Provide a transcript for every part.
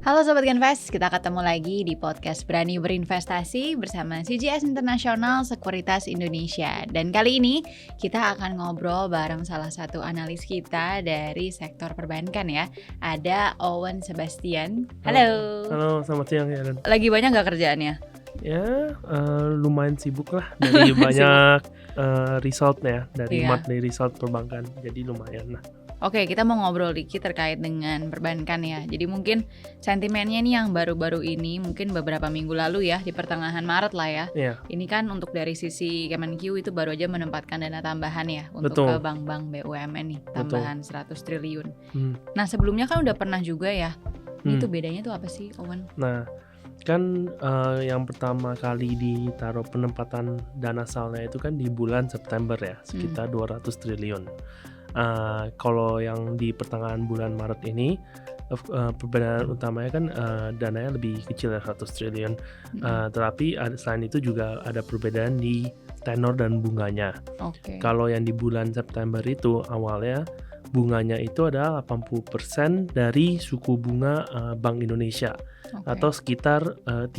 Halo Sobat Canvas, kita ketemu lagi di podcast Berani Berinvestasi bersama CGS International Sekuritas Indonesia. Dan kali ini kita akan ngobrol bareng salah satu analis kita dari sektor perbankan ya. Ada Owen Sebastian. Halo. Halo, selamat siang ya Dan. Lagi banyak gak kerjaannya? Ya, lumayan sibuk lah dari banyak resultnya dari monthly result perbankan. Jadi lumayan lah. Oke, kita mau ngobrol dikit terkait dengan perbankan ya. Jadi mungkin sentimennya nih yang baru-baru ini, mungkin beberapa minggu lalu ya, di pertengahan Maret lah ya. Yeah. Ini kan untuk dari sisi Kemenq itu baru aja menempatkan dana tambahan ya untuk ke bank-bank BUMN nih, tambahan 100 triliun. Nah sebelumnya kan udah pernah juga ya. Itu bedanya tuh apa sih, Owen? Nah, kan yang pertama kali ditaruh penempatan dana salnya itu kan di bulan September ya, sekitar 200 triliun. Kalau yang di pertengahan bulan Maret ini perbedaan utamanya kan dananya lebih kecil ya 100 triliun. Tetapi selain itu juga ada perbedaan di tenor dan bunganya. Kalau yang di bulan September itu awalnya bunganya itu adalah 80% dari suku bunga Bank Indonesia atau sekitar 3,2%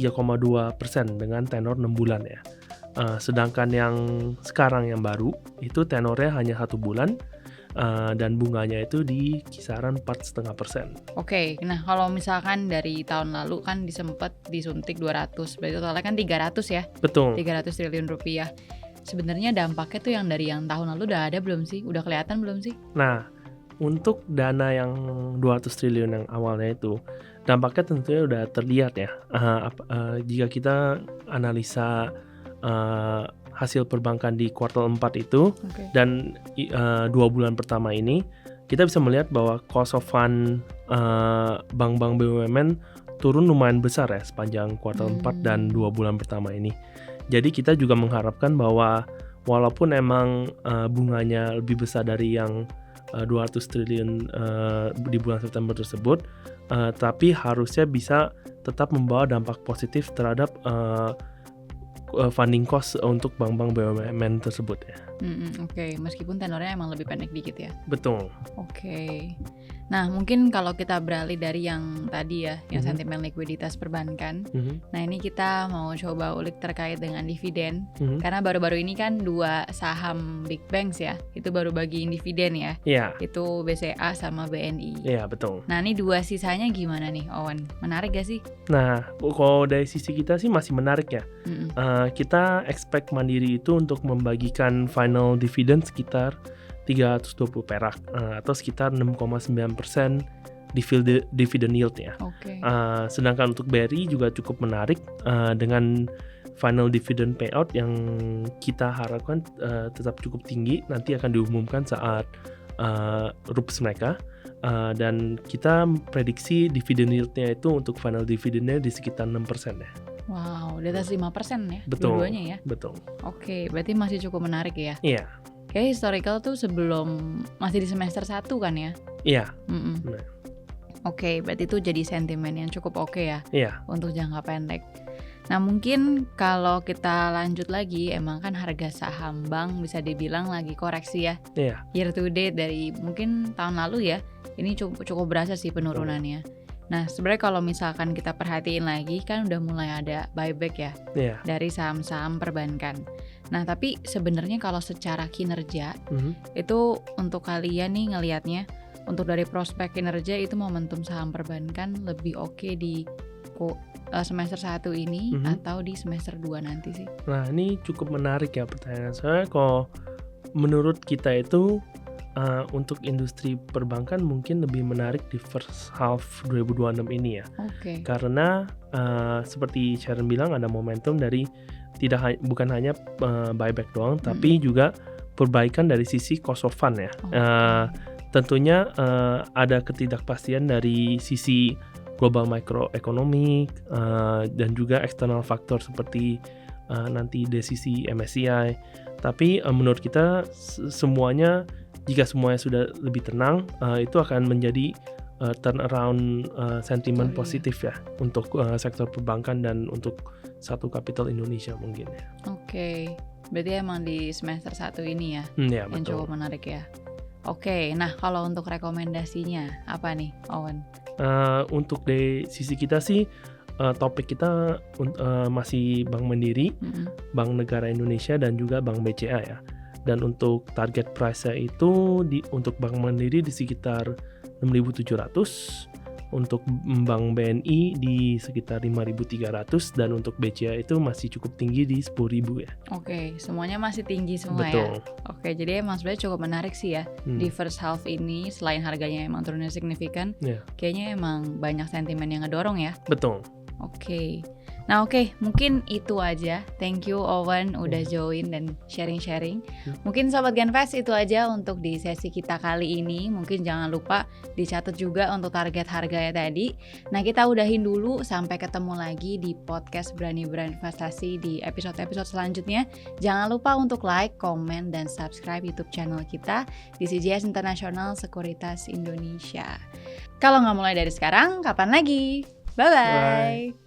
dengan tenor 6 bulan ya. Sedangkan yang sekarang yang baru itu tenornya hanya 1 bulan. Dan bunganya itu di kisaran 4,5%. Oke, nah kalau misalkan dari tahun lalu kan disuntik 200, berarti totalnya kan 300 ya? Betul. 300 triliun rupiah. Sebenarnya dampaknya tuh yang dari yang tahun lalu udah ada belum sih? Udah kelihatan belum sih? Nah, untuk dana yang 200 triliun yang awalnya itu, dampaknya tentunya udah terlihat ya. Jika kita analisa hasil perbankan di kuartal 4 itu dan 2 bulan pertama ini kita bisa melihat bahwa cost of fund bank-bank BUMN turun lumayan besar ya sepanjang kuartal 4 dan 2 bulan pertama ini. Jadi kita juga mengharapkan bahwa walaupun emang bunganya lebih besar dari yang 200 triliun di bulan September tersebut, tapi harusnya bisa tetap membawa dampak positif terhadap funding cost untuk bank-bank BUMN tersebut ya. Oke, meskipun tenornya emang lebih pendek dikit ya. Betul. Oke. Nah, mungkin kalau kita beralih dari yang tadi ya, yang sentimen likuiditas perbankan. Nah, ini kita mau coba ulik terkait dengan dividen. Karena baru-baru ini kan 2 saham big banks ya, itu baru bagiin dividen ya. Iya. Itu BCA sama BNI. Iya, betul. Nah, ini 2 sisanya gimana nih, Owen? Menarik gak sih? Nah, kalau dari sisi kita sih masih menarik ya. Kita expect Mandiri itu untuk membagikan final dividend sekitar 320 perak atau sekitar 6,9% dividend yield-nya. Sedangkan untuk BRI juga cukup menarik dengan final dividend payout yang kita harapkan tetap cukup tinggi, nanti akan diumumkan saat RUPS mereka. Dan kita prediksi dividend yield-nya itu untuk final dividendnya di sekitar 6% ya. Wow, di atas 5% ya? Betul, dua-duanya ya? Betul. Oke, berarti masih cukup menarik ya? Iya. Kayak historical tuh sebelum masih di semester 1 kan ya? Iya. Oke, berarti itu jadi sentimen yang cukup oke ya? Iya. Untuk jangka pendek. Nah mungkin kalau kita lanjut lagi, emang kan harga saham bank bisa dibilang lagi koreksi ya? Iya. Year to date dari mungkin tahun lalu ya, ini cukup berasa sih penurunannya. Nah sebenarnya kalau misalkan kita perhatiin lagi kan udah mulai ada buyback ya dari saham-saham perbankan. Nah tapi sebenarnya kalau secara kinerja itu untuk kalian nih ngelihatnya untuk dari prospek kinerja itu momentum saham perbankan lebih oke di semester 1 ini atau di semester 2 nanti sih? Nah ini cukup menarik ya pertanyaan. Soalnya kalau menurut kita itu untuk industri perbankan mungkin lebih menarik di first half 2026 ini ya. Karena seperti Sharon bilang ada momentum dari bukan hanya buyback doang, tapi juga perbaikan dari sisi cost of fund ya. Tentunya ada ketidakpastian dari sisi global macroeconomy dan juga external faktor seperti nanti desisi MSCI. Tapi menurut kita semuanya, jika semuanya sudah lebih tenang, itu akan menjadi turnaround sentimen positif ya untuk sektor perbankan dan untuk satu kapital Indonesia mungkin ya. Berarti emang di semester 1 ini ya, yang betul. Cukup menarik ya. Nah kalau untuk rekomendasinya apa nih, Owen? Untuk dari sisi kita sih topik kita masih Bank Mandiri, Bank Negara Indonesia dan juga Bank BCA ya. Dan untuk target price-nya itu untuk Bank Mandiri di sekitar 6.700, untuk Bank BNI di sekitar 5.300, dan untuk BCA itu masih cukup tinggi di 10.000 ya. Oke, semuanya masih tinggi semua. Betul. Ya. Oke, jadi emang sebenarnya cukup menarik sih ya. Di first half ini selain harganya emang turunnya signifikan, kayaknya emang banyak sentimen yang ngedorong ya. Betul. Oke. Nah mungkin itu aja. Thank you Owen udah join dan sharing-sharing. Mungkin Sobat Genvest itu aja untuk di sesi kita kali ini. Mungkin jangan lupa dicatat juga untuk target harganya tadi. Nah kita udahin dulu, sampai ketemu lagi di podcast Berani Berinvestasi di episode-episode selanjutnya. Jangan lupa untuk like, komen, dan subscribe YouTube channel kita di CGS International Sekuritas Indonesia. Kalau nggak mulai dari sekarang, kapan lagi? Bye-bye. Bye.